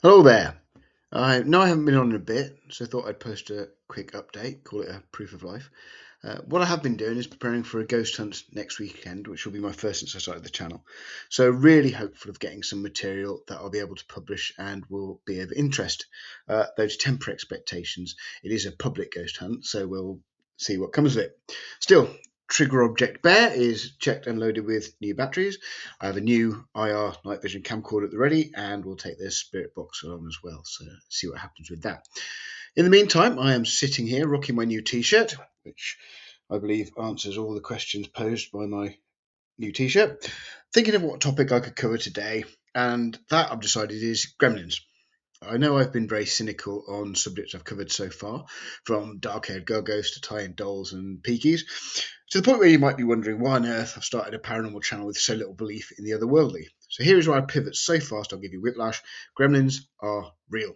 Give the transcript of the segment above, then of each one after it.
Hello there. I know I haven't been on in a bit, so I thought I'd post a quick update, call it a proof of life. What I have been doing is preparing for a ghost hunt next weekend, which will be my first since I started the channel. So really hopeful of getting some material that I'll be able to publish and will be of interest. Though to temper expectations, it is a public ghost hunt, so we'll see what comes of it. Still, trigger object bear is checked and loaded with new batteries. I have a new IR night vision camcorder at the ready, and we'll take this spirit box along as well. So see what happens with that. In the meantime, I am sitting here rocking my new T-shirt, which I believe answers all the questions posed by my new T-shirt. Thinking of what topic I could cover today, and that I've decided is gremlins. I know I've been very cynical on subjects I've covered so far, from dark-haired go-ghosts to tie-in dolls and peakies, to the point where you might be wondering why on earth I've started a paranormal channel with so little belief in the otherworldly. So here is where I pivot so fast I'll give you whiplash. Gremlins are real.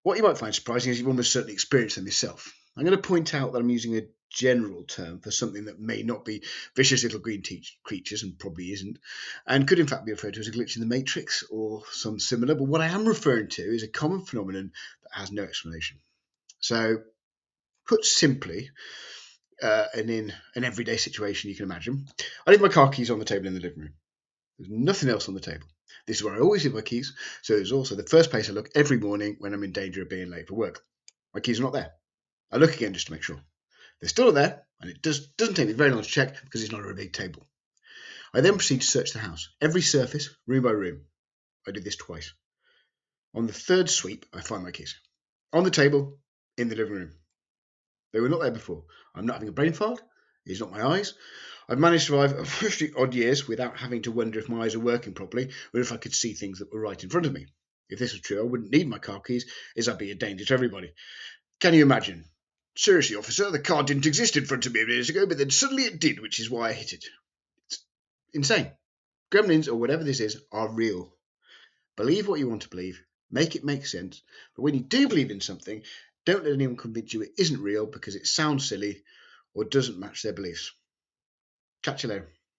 What you might find surprising is you've almost certainly experienced them yourself. I'm going to point out that I'm using a general term for something that may not be vicious little green creatures, and probably isn't, and could in fact be referred to as a glitch in the matrix or some similar. But what I am referring to is a common phenomenon that has no explanation. So, put simply, and in an everyday situation you can imagine, I leave my car keys on the table in the living room. There's nothing else on the table. This is where I always leave my keys, so it's also the first place I look every morning when I'm in danger of being late for work. My keys are not there. I look again just to make sure. They're still not there, and it doesn't take me very long to check because it's not a big table. I then proceed to search the house, every surface, room by room. I did this twice. On the third sweep, I find my keys. On the table, in the living room. They were not there before. I'm not having a brain fart. It's not my eyes. I've managed to survive 50 odd years without having to wonder if my eyes are working properly or if I could see things that were right in front of me. If this was true, I wouldn't need my car keys, as I'd be a danger to everybody. Can you imagine? Seriously, officer, the car didn't exist in front of me a minute ago, but then suddenly it did, which is why I hit it. It's insane. Gremlins, or whatever this is, are real. Believe what you want to believe, make it make sense, but when you do believe in something, don't let anyone convince you it isn't real because it sounds silly or doesn't match their beliefs. Catch you later.